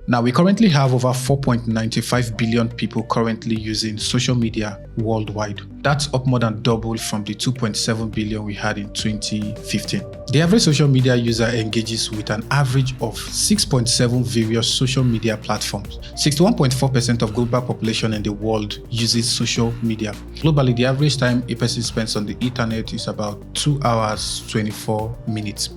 Now, we currently have over 4.95 billion people currently using social media worldwide. That's up more than double from the 2.7 billion we had in 2015. The average social media user engages with an average of 6.7 various social media platforms. 61.4% of global population in the world uses social media. Globally, the average time a person spends on the internet is about 2 hours, 24 minutes.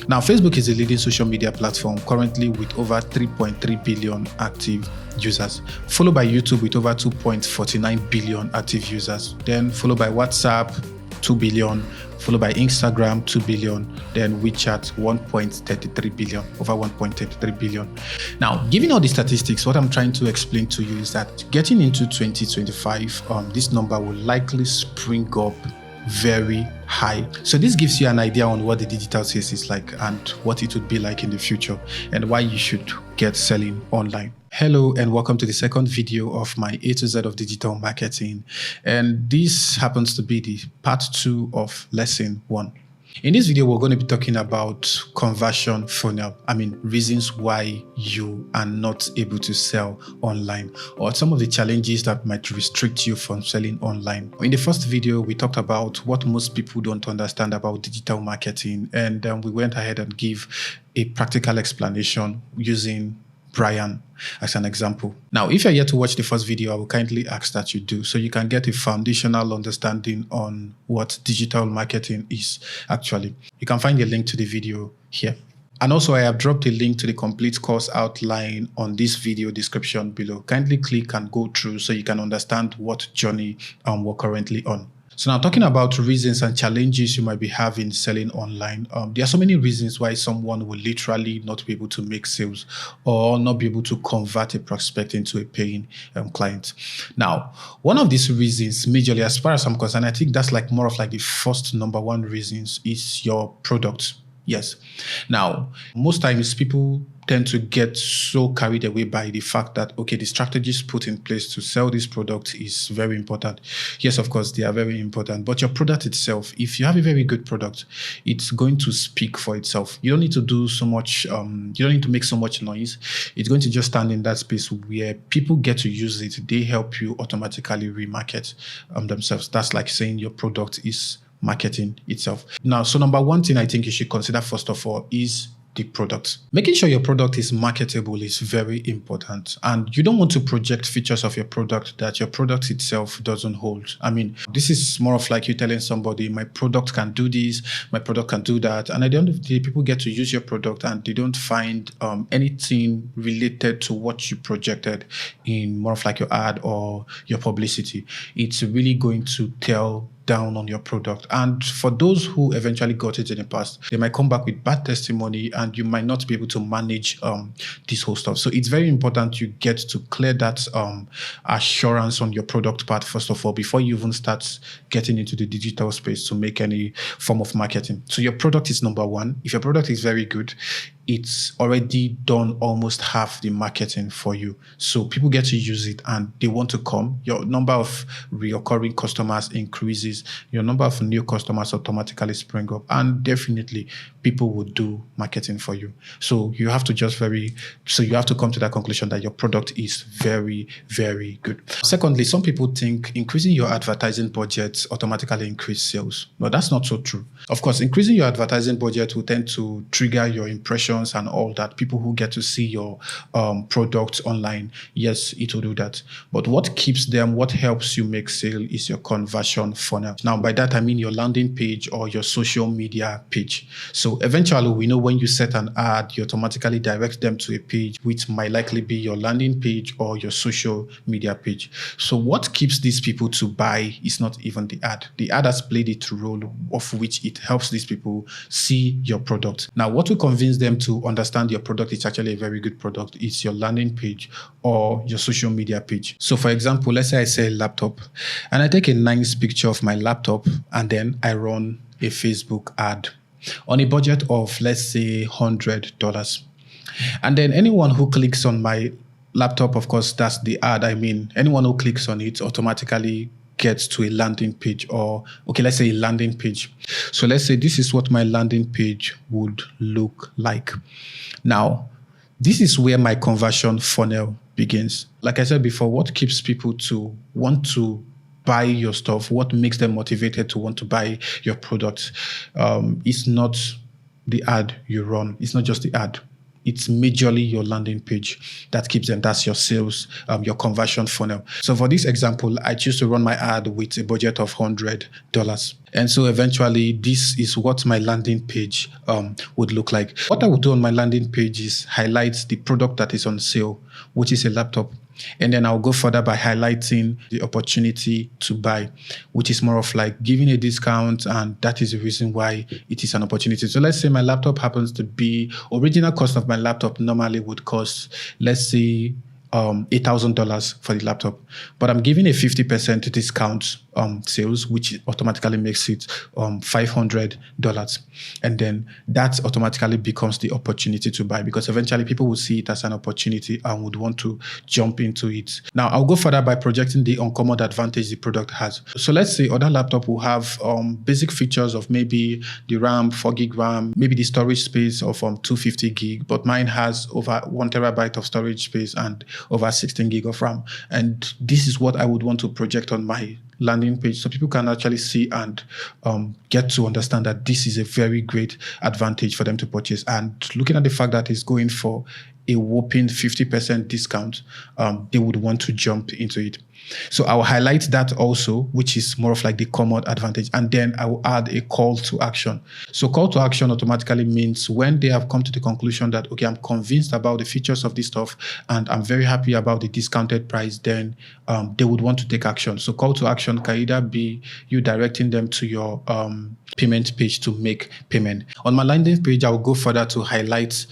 Now, Facebook is a leading social media platform currently with over 3.3 billion active users, followed by YouTube with over 2.49 billion active users, then followed by WhatsApp, 2 billion, followed by Instagram, 2 billion, then WeChat, 1.33 billion, over 1.33 billion. Now, given all the statistics, what I'm trying to explain to you is that getting into 2025, this number will likely spring up very high. So this gives you an idea on what the digital space is like and what it would be like in the future and why you should get selling online. Hello and welcome to the second video of my A to Z of digital marketing. And this happens to be the part 2 of lesson 1. In this video, we're going to be talking about conversion funnel. Reasons why you are not able to sell online or some of the challenges that might restrict you from selling online. In the first video, we talked about what most people don't understand about digital marketing, and we went ahead and gave a practical explanation using Brian as an example. Now, if you're yet to watch the first video, I will kindly ask that you do so you can get a foundational understanding on what digital marketing is actually. You can find the link to the video here. And also, I have dropped a link to the complete course outline on this video description below. Kindly click and go through so you can understand what journey we're currently on. So now, talking about reasons and challenges you might be having selling online, there are so many reasons why someone will literally not be able to make sales or not be able to convert a prospect into a paying client. Now, one of these reasons, majorly as far as I'm concerned, I think that's more of the first number one reasons is your product. Yes. Now, most times people tend to get so carried away by the fact that, okay, the strategies put in place to sell this product is very important. Yes, of course, they are very important. But your product itself, if you have a very good product, it's going to speak for itself. You don't need to do so much, you don't need to make so much noise. It's going to just stand in that space where people get to use it. They help you automatically remarket themselves. That's like saying your product is marketing itself. Now, so number one thing I think you should consider first of all is the product. Making sure your product is marketable is very important, and you don't want to project features of your product that your product itself doesn't hold. This is more of like you telling somebody, my product can do this, my product can do that, and at the end of the day, people get to use your product and they don't find anything related to what you projected in more of like your ad or your publicity. It's really going to tell down on your product. And for those who eventually got it in the past, they might come back with bad testimony and you might not be able to manage this whole stuff. So it's very important you get to clear that assurance on your product part first of all before you even start getting into the digital space to make any form of marketing. So your product is number one. If your product is very good, it's already done almost half the marketing for you. So people get to use it and they want to come. Your number of recurring customers increases. Your number of new customers automatically spring up. And definitely people will do marketing for you. So you have to come to that conclusion that your product is very, very good. Secondly, some people think increasing your advertising budget automatically increase sales. No, that's not so true. Of course, increasing your advertising budget will tend to trigger your impressions and all that. People who get to see your product online, yes, it will do that. But what helps you make sale is your conversion funnel. Now, by that, I mean your landing page or your social media page. So eventually, we know when you set an ad, you automatically direct them to a page which might likely be your landing page or your social media page. So what keeps these people to buy is not even the ad. The ad has played its role of which it helps these people see your product. Now, what will convince them to understand your product is actually a very good product is your landing page or your social media page. So for example, let's say I sell a laptop and I take a nice picture of my laptop and then I run a Facebook ad on a budget of, let's say, $100. And then anyone who clicks on my laptop, of course, that's the ad. Anyone who clicks on it automatically gets to a landing page, or okay, let's say a landing page. So let's say this is what my landing page would look like. Now, This is where my conversion funnel begins. Like I said before, what keeps people to want to buy your stuff, what makes them motivated to want to buy your product, is not the ad you run. It's not just the ad. It's majorly your landing page that keeps them. That's your sales, your conversion funnel. So for this example, I choose to run my ad with a budget of $100. And so eventually, this is what my landing page would look like. What I would do on my landing page is highlight the product that is on sale, which is a laptop. And then I'll go further by highlighting the opportunity to buy, which is more of like giving a discount. And that is the reason why it is an opportunity. So let's say my laptop happens to be, original cost of my laptop normally would cost, let's say, $8,000 for the laptop, but I'm giving a 50% discount sales, which automatically makes it $500, and then that automatically becomes the opportunity to buy, because eventually people will see it as an opportunity and would want to jump into it. Now I'll go further by projecting the uncommon advantage the product has. So let's say other laptop will have basic features of maybe the RAM, 4 gig RAM, maybe the storage space of 250 gig, but mine has over 1 terabyte of storage space and over 16 gig of RAM. And this is what I would want to project on my landing page, so people can actually see and get to understand that this is a very great advantage for them to purchase. And looking at the fact that it's going for a whopping 50% discount, they would want to jump into it. So I'll highlight that also, which is more of like the common advantage. And then I will add a call to action. So call to action automatically means when they have come to the conclusion that, okay, I'm convinced about the features of this stuff and I'm very happy about the discounted price, then they would want to take action. So call to action can either be you directing them to your payment page to make payment. On my landing page, I will go further to highlight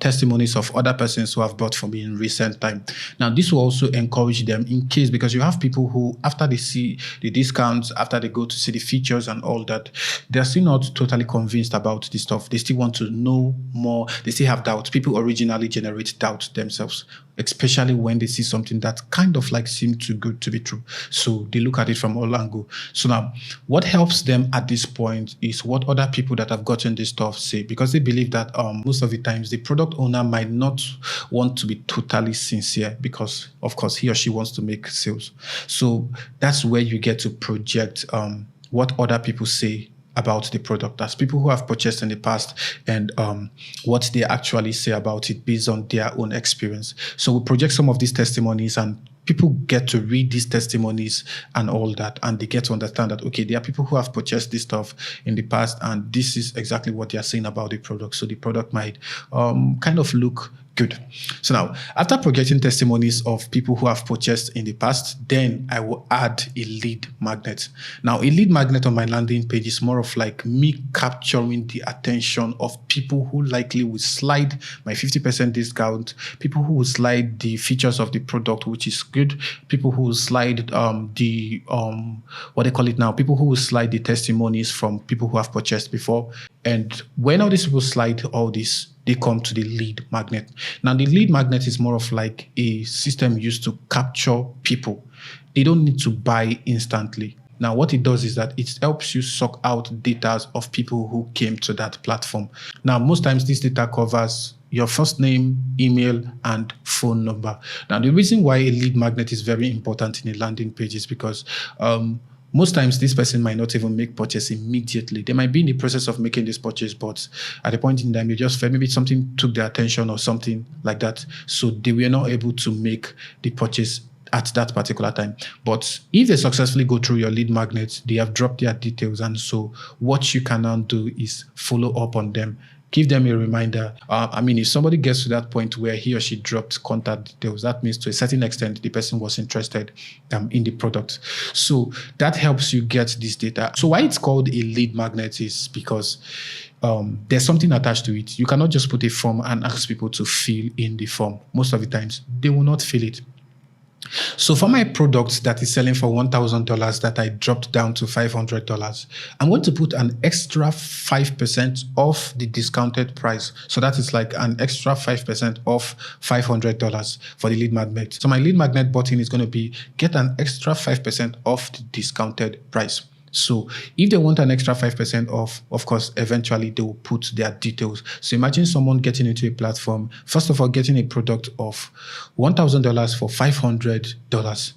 testimonies of other persons who have bought from me in recent time. Now, this will also encourage them in case, because you have people who, after they see the discounts, after they go to see the features and all that, they're still not totally convinced about this stuff. They still want to know more. They still have doubts. People originally generate doubt themselves, especially when they see something that kind of like seems too good to be true. So they look at it from all angles. So now, what helps them at this point is what other people that have gotten this stuff say, because they believe that most of the times the product owner might not want to be totally sincere, because of course he or she wants to make sales. So that's where you get to project what other people say about the product. That's people who have purchased in the past and what they actually say about it based on their own experience. So we project some of these testimonies, and people get to read these testimonies and all that, and they get to understand that, okay, there are people who have purchased this stuff in the past, and this is exactly what they are saying about the product. So the product might kind of look good. So now, after projecting testimonies of people who have purchased in the past, then I will add a lead magnet. Now, a lead magnet on my landing page is more of like me capturing the attention of people who likely will slide my 50% discount, people who will slide the features of the product, which is good, people who will slide what they call it now, people who will slide the testimonies from people who have purchased before. And when all these people slide all this, they come to the lead magnet. Now, the lead magnet is more of like a system used to capture people. They don't need to buy instantly. Now, what it does is that it helps you suck out data of people who came to that platform. Now, most times this data covers your first name, email, and phone number. Now, the reason why a lead magnet is very important in a landing page is because most times this person might not even make purchase immediately. They might be in the process of making this purchase, but at a point in time, they just felt maybe something took their attention or something like that. So they were not able to make the purchase at that particular time. But if they successfully go through your lead magnet, they have dropped their details. And so what you can now do is follow up on them. Give them a reminder. If somebody gets to that point where he or she dropped contact details, that means to a certain extent, the person was interested in the product. So that helps you get this data. So why it's called a lead magnet is because there's something attached to it. You cannot just put a form and ask people to fill in the form. Most of the times, they will not fill it. So for my product that is selling for $1,000 that I dropped down to $500, I'm going to put an extra 5% off the discounted price. So that is like an extra 5% off $500 for the lead magnet. So my lead magnet button is going to be get an extra 5% off the discounted price. So if they want an extra 5% off, of course, eventually they will put their details. So imagine someone getting into a platform, first of all, getting a product of $1,000 for $500.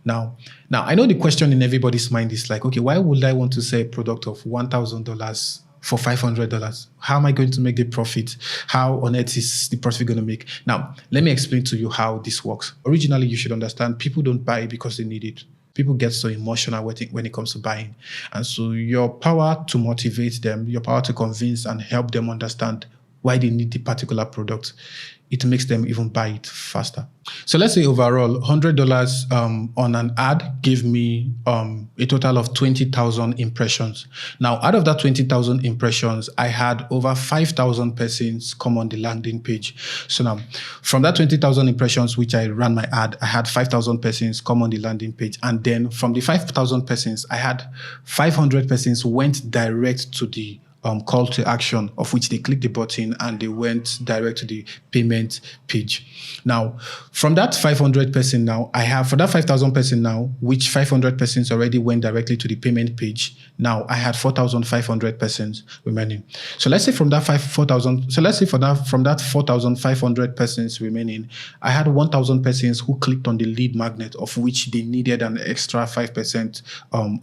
Now, I know the question in everybody's mind is like, okay, why would I want to sell a product of $1,000 for $500? How am I going to make the profit? How on earth is the profit going to make? Now, let me explain to you how this works. Originally, you should understand people don't buy because they need it. People get so emotional when it comes to buying. And so your power to motivate them, your power to convince and help them understand why they need the particular product, it makes them even buy it faster. So let's say overall, $100 on an ad gave me a total of 20,000 impressions. Now, out of that 20,000 impressions, I had over 5,000 persons come on the landing page. So now, from that 20,000 impressions, which I ran my ad, I had 5,000 persons come on the landing page. And then from the 5,000 persons, I had 500 persons went direct to the call to action, of which they clicked the button and they went direct to the payment page. Now, from that 500 person now, I have, for that 5,000 person now, which 500 persons already went directly to the payment page, now I had 4,500 persons remaining. So let's say from that 4,000, so let's say from that 4,500 persons remaining, I had 1,000 persons who clicked on the lead magnet, of which they needed an extra 5%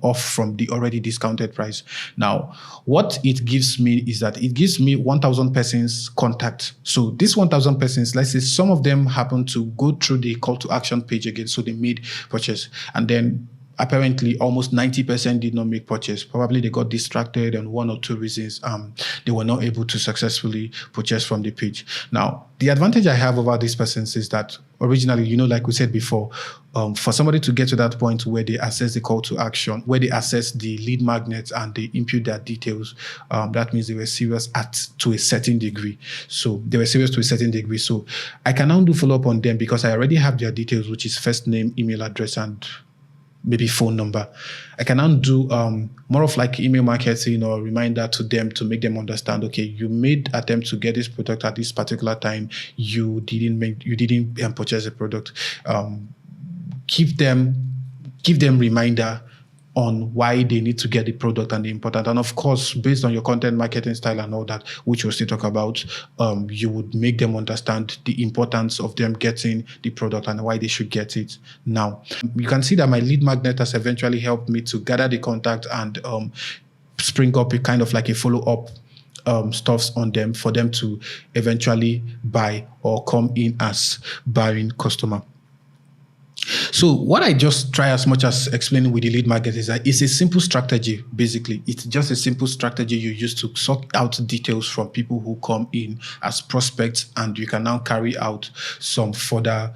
off from the already discounted price. Now, what it gives me is that it gives me 1,000 persons contact. So this 1,000 persons, let's say some of them happen to go through the call to action page again, so they made purchase, and then apparently almost 90% did not make purchase. Probably they got distracted, and one or two reasons they were not able to successfully purchase from the page. Now, the advantage I have over these persons is that originally, like we said before, for somebody to get to that point where they access the call to action, where they access the lead magnets and they input their details, that means they were serious to a certain degree. So they were serious to a certain degree. So I can now do follow-up on them because I already have their details, which is first name, email address, and maybe phone number. I can now do more of like email marketing or reminder to them to make them understand, okay, you made attempt to get this product at this particular time. You didn't purchase the product. Give them reminder on why they need to get the product and the important. And of course, based on your content marketing style and all that, which we'll still talk about, you would make them understand the importance of them getting the product and why they should get it now. You can see that my lead magnet has eventually helped me to gather the contact and spring up a kind of like a follow-up stuffs on them for them to eventually buy or come in as buying customer. So what I just try as much as explaining with the lead magnet is that it's a simple strategy, basically. It's just a simple strategy you use to sort out details from people who come in as prospects, and you can now carry out some further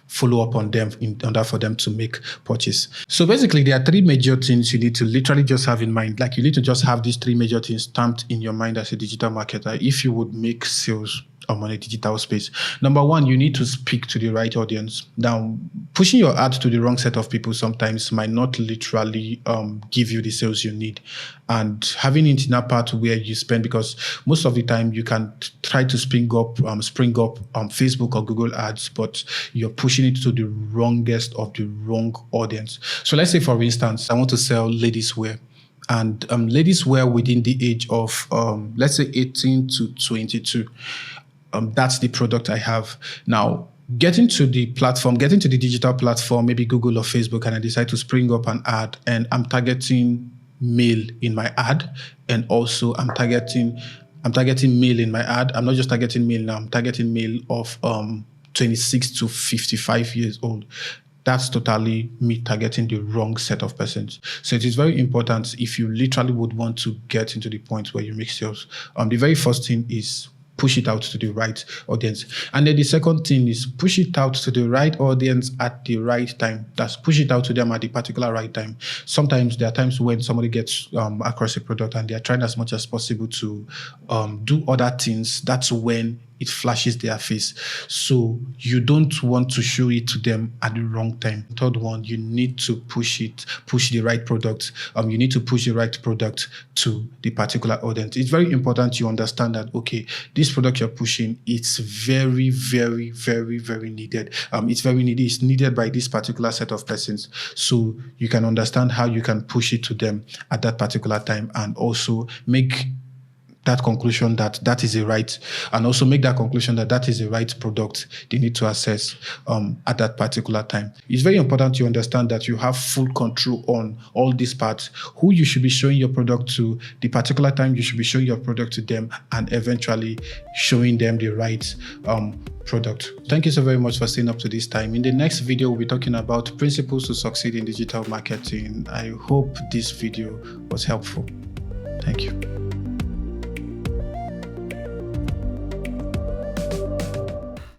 follow up on them in order for them to make purchase. So basically, there are three major things you need to literally just have in mind. Like you need to just have these three major things stamped in your mind as a digital marketer if you would make sales on a digital space. Number one, you need to speak to the right audience. Now, pushing your ad to the wrong set of people sometimes might not literally give you the sales you need. And having it in that part where you spend, because most of the time you can try to spring up Facebook or Google ads, but you're pushing it to the wrongest of the wrong audience. So let's say, for instance, I want to sell ladies wear. And ladies wear within the age of, let's say, 18 to 22. That's the product I have. Now, getting to the digital platform, maybe Google or Facebook, and I decide to spring up an ad, and I'm targeting male in my ad, and also I'm targeting male in my ad. I'm not just targeting male now, I'm targeting male of 26 to 55 years old. That's totally me targeting the wrong set of persons. So it is very important if you literally would want to get into the point where you make sales. The very first thing is push it out to the right audience. And then the second thing is push it out to the right audience at the right time. That's push it out to them at the particular right time. Sometimes there are times when somebody gets across a product and they're trying as much as possible to do other things. That's when it flashes their face. So you don't want to show it to them at the wrong time. Third one, you need to push the right product. You need to push the right product to the particular audience. It's very important you understand that, okay, this product you're pushing, it's very, very, very, very needed. It's very needed. It's needed by this particular set of persons. So you can understand how you can push it to them at that particular time, and also make that conclusion that is the right, and also make that conclusion that is the right product they need to access at that particular time. It's very important you understand that you have full control on all these parts: who you should be showing your product to, the particular time you should be showing your product to them, and eventually showing them the right product. Thank you so very much for staying up to this time. In the next video, we'll be talking about principles to succeed in digital marketing. I hope this video was helpful. Thank you.